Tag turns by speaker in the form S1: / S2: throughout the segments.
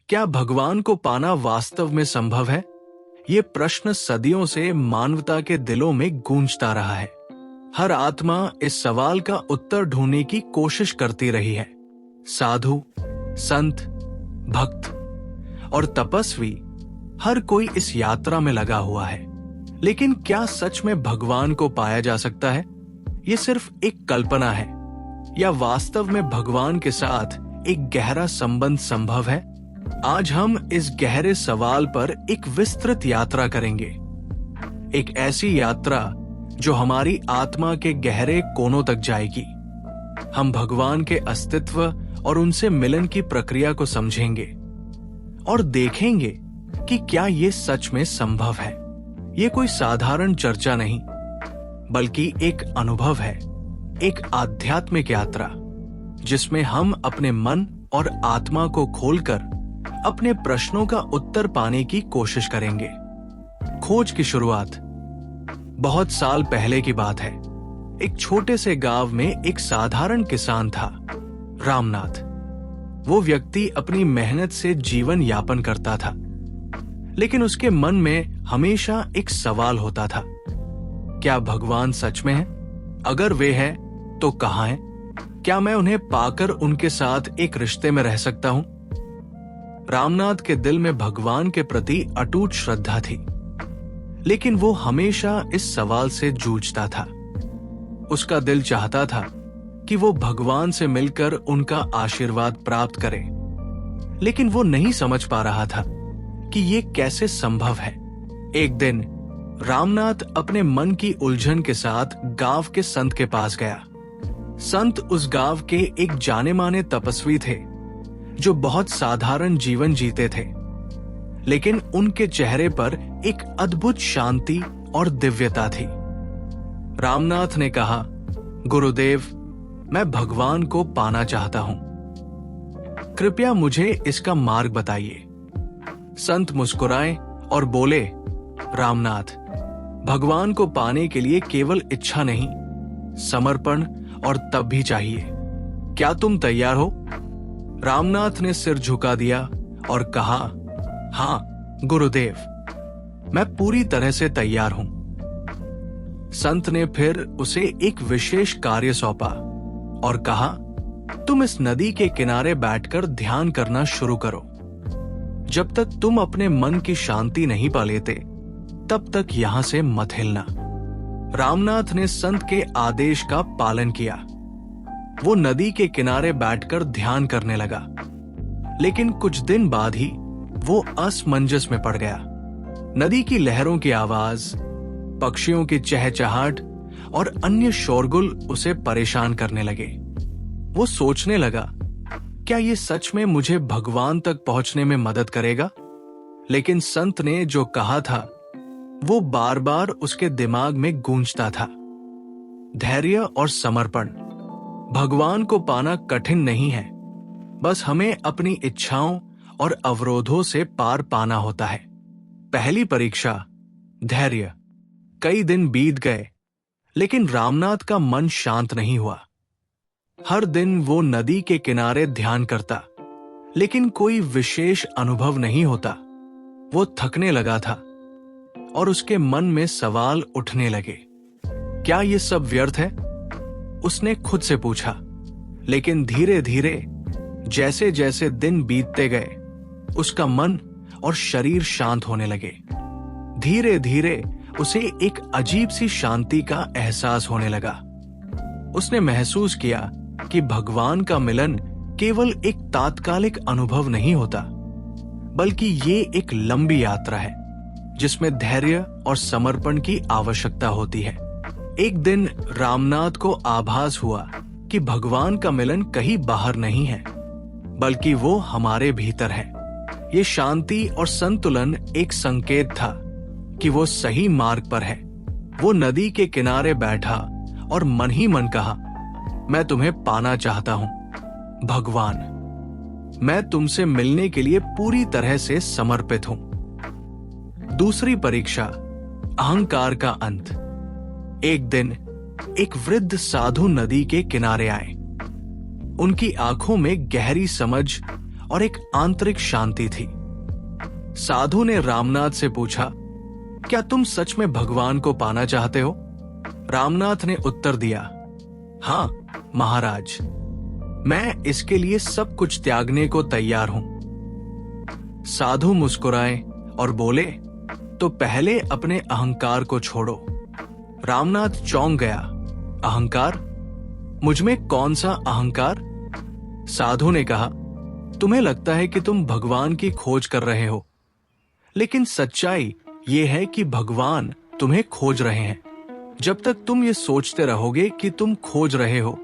S1: क्या भगवान को पाना वास्तव में संभव है? ये प्रश्न सदियों से मानवता के दिलों में गूंजता रहा है। हर आत्मा इस सवाल का उत्तर ढूंढने की कोशिश करती रही है। साधु, संत, भक्त और तपस्वी, हर कोई इस यात्रा में लगा हुआ है। लेकिन क्या सच में भगवान को पाया जा सकता है? ये सिर्फ एक कल्पना है या वास्तव में भगवान के साथ एक गहरा संबंध संभव है? आज हम इस गहरे सवाल पर एक विस्तृत यात्रा करेंगे। एक ऐसी यात्रा जो हमारी आत्मा के गहरे कोनों तक जाएगी। हम भगवान के अस्तित्व और उनसे मिलन की प्रक्रिया को समझेंगे और देखेंगे कि क्या ये सच में संभव है। ये कोई साधारण चर्चा नहीं, बल्कि एक अनुभव है, एक आध्यात्मिक यात्रा जिसमें हम अपने मन और आत्मा को खोलकर अपने प्रश्नों का उत्तर पाने की कोशिश करेंगे। खोज की शुरुआत बहुत साल पहले की बात है। एक छोटे से गांव में एक साधारण किसान था, रामनाथ। वो व्यक्ति अपनी मेहनत से जीवन यापन करता था, लेकिन उसके मन में हमेशा एक सवाल होता था, क्या भगवान सच में है? अगर वे हैं, तो कहां हैं? क्या मैं उन्हें पाकर उनके साथ एक रिश्ते में रह सकता हूं? रामनाथ के दिल में भगवान के प्रति अटूट श्रद्धा थी, लेकिन वो हमेशा इस सवाल से जूझता था। उसका दिल चाहता था कि वो भगवान से मिलकर उनका आशीर्वाद प्राप्त करे, लेकिन वो नहीं समझ पा रहा था कि ये कैसे संभव है। एक दिन रामनाथ अपने मन की उलझन के साथ गांव के संत के पास गया। संत उस गांव के एक जाने माने तपस्वी थे जो बहुत साधारण जीवन जीते थे, लेकिन उनके चेहरे पर एक अद्भुत शांति और दिव्यता थी। रामनाथ ने कहा, गुरुदेव, मैं भगवान को पाना चाहता हूं, कृपया मुझे इसका मार्ग बताइए। संत मुस्कुराए और बोले, रामनाथ, भगवान को पाने के लिए केवल इच्छा नहीं, समर्पण और तप भी चाहिए। क्या तुम तैयार हो? रामनाथ ने सिर झुका दिया और कहा, हां गुरुदेव, मैं पूरी तरह से तैयार हूं। संत ने फिर उसे एक विशेष कार्य सौंपा और कहा, तुम इस नदी के किनारे बैठकर ध्यान करना शुरू करो। जब तक तुम अपने मन की शांति नहीं पा लेते, तब तक यहां से मत हिलना। रामनाथ ने संत के आदेश का पालन किया। वो नदी के किनारे बैठकर ध्यान करने लगा, लेकिन कुछ दिन बाद ही वो असमंजस में पड़ गया। नदी की लहरों की आवाज, पक्षियों की चहचहाट और अन्य शोरगुल उसे परेशान करने लगे। वो सोचने लगा, क्या ये सच में मुझे भगवान तक पहुंचने में मदद करेगा? लेकिन संत ने जो कहा था वो बार बार उसके दिमाग में गूंजता था, धैर्य और समर्पण। भगवान को पाना कठिन नहीं है, बस हमें अपनी इच्छाओं और अवरोधों से पार पाना होता है। पहली परीक्षा, धैर्य। कई दिन बीत गए, लेकिन रामनाथ का मन शांत नहीं हुआ। हर दिन वो नदी के किनारे ध्यान करता, लेकिन कोई विशेष अनुभव नहीं होता। वो थकने लगा था और उसके मन में सवाल उठने लगे, क्या ये सब व्यर्थ है? उसने खुद से पूछा। लेकिन धीरे धीरे जैसे जैसे दिन बीतते गए, उसका मन और शरीर शांत होने लगे। धीरे धीरे उसे एक अजीब सी शांति का एहसास होने लगा। उसने महसूस किया कि भगवान का मिलन केवल एक तात्कालिक अनुभव नहीं होता, बल्कि ये एक लंबी यात्रा है जिसमें धैर्य और समर्पण की आवश्यकता होती है। एक दिन रामनाथ को आभास हुआ कि भगवान का मिलन कहीं बाहर नहीं है, बल्कि वो हमारे भीतर है। ये शांति और संतुलन एक संकेत था कि वो सही मार्ग पर है। वो नदी के किनारे बैठा और मन ही मन कहा, मैं तुम्हें पाना चाहता हूं भगवान, मैं तुमसे मिलने के लिए पूरी तरह से समर्पित हूं। दूसरी परीक्षा, अहंकार का अंत। एक दिन एक वृद्ध साधु नदी के किनारे आए। उनकी आंखों में गहरी समझ और एक आंतरिक शांति थी। साधु ने रामनाथ से पूछा, क्या तुम सच में भगवान को पाना चाहते हो? रामनाथ ने उत्तर दिया, हाँ महाराज, मैं इसके लिए सब कुछ त्यागने को तैयार हूं। साधु मुस्कुराए और बोले, तो पहले अपने अहंकार को छोड़ो। रामनाथ चौंक गया। अहंकार? मुझमें कौन सा अहंकार? साधु ने कहा, तुम्हें लगता है कि तुम भगवान की खोज कर रहे हो, लेकिन सच्चाई यह है कि भगवान तुम्हें खोज रहे हैं। जब तक तुम ये सोचते रहोगे कि तुम खोज रहे हो,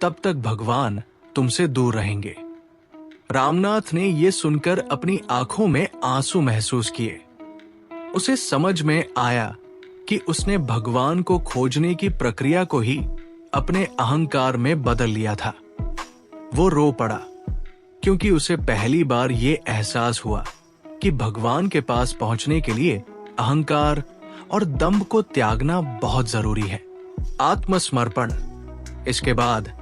S1: तब तक भगवान तुमसे दूर रहेंगे। रामनाथ ने यह सुनकर अपनी आंखों में आंसू महसूस किए। उसे समझ में आया कि उसने भगवान को खोजने की प्रक्रिया को ही अपने अहंकार में बदल लिया था। वो रो पड़ा, क्योंकि उसे पहली बार ये एहसास हुआ कि भगवान के पास पहुंचने के लिए अहंकार और दंभ को त्यागना बहुत जरूरी है। आत्मसमर्पण। इसके बाद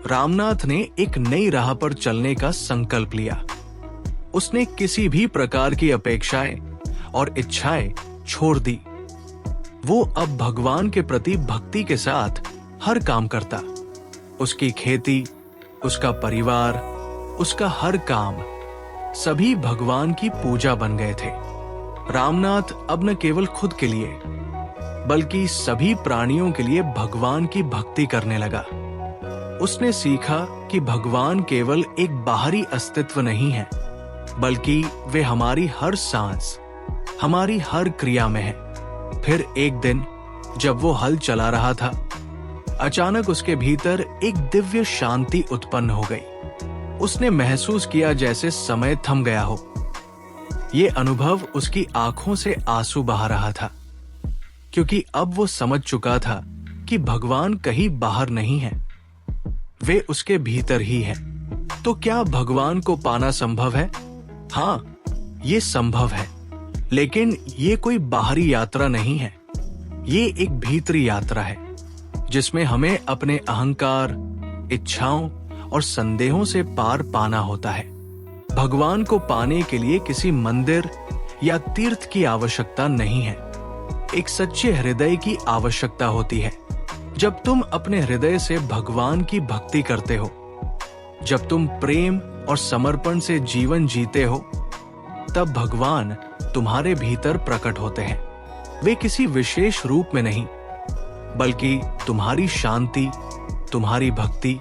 S1: रामनाथ ने एक नई राह पर चलने का संकल्प लिया। उसने किसी भी प्रकार की अपेक्षाएं और इच्छाएं छोड़ दी। वो अब भगवान के प्रति भक्ति के साथ हर काम करता। उसकी खेती, उसका परिवार, उसका हर काम, सभी भगवान की पूजा बन गए थे। रामनाथ अब न केवल खुद के लिए, बल्कि सभी प्राणियों के लिए भगवान की भक्ति करने लगा। उसने सीखा कि भगवान केवल एक बाहरी अस्तित्व नहीं है, बल्कि वे हमारी हर सांस, हमारी हर क्रिया में है। फिर एक दिन जब वो हल चला रहा था, अचानक उसके भीतर एक दिव्य शांति उत्पन्न हो गई। उसने महसूस किया जैसे समय थम गया हो। ये अनुभव उसकी आंखों से आंसू बहा रहा था, क्योंकि अब वो समझ चुका था कि भगवान कहीं बाहर नहीं है, वे उसके भीतर ही हैं। तो क्या भगवान को पाना संभव है? हाँ, ये संभव है, लेकिन ये कोई बाहरी यात्रा नहीं है। ये एक भीतरी यात्रा है, जिसमें हमें अपने अहंकार, इच्छाओं और संदेहों से पार पाना होता है। भगवान को पाने के लिए किसी मंदिर या तीर्थ की आवश्यकता नहीं है। एक सच्चे हृदय की आवश्यकता होती है। जब तुम अपने हृदय से भगवान की भक्ति करते हो, जब तुम प्रेम और समर्पण से जीवन जीते हो, तब भगवान तुम्हारे भीतर प्रकट होते हैं। वे किसी विशेष रूप में नहीं, बल्कि तुम्हारी शांति, तुम्हारी भक्ति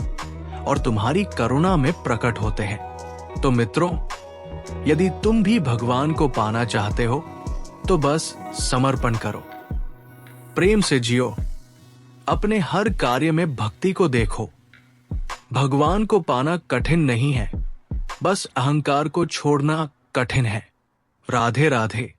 S1: और तुम्हारी करुणा में प्रकट होते हैं। तो मित्रों, यदि तुम भी भगवान को पाना चाहते हो, तो बस समर्पण करो, प्रेम से जियो, अपने हर कार्य में भक्ति को देखो। भगवान को पाना कठिन नहीं है, बस अहंकार को छोड़ना कठिन है। राधे राधे।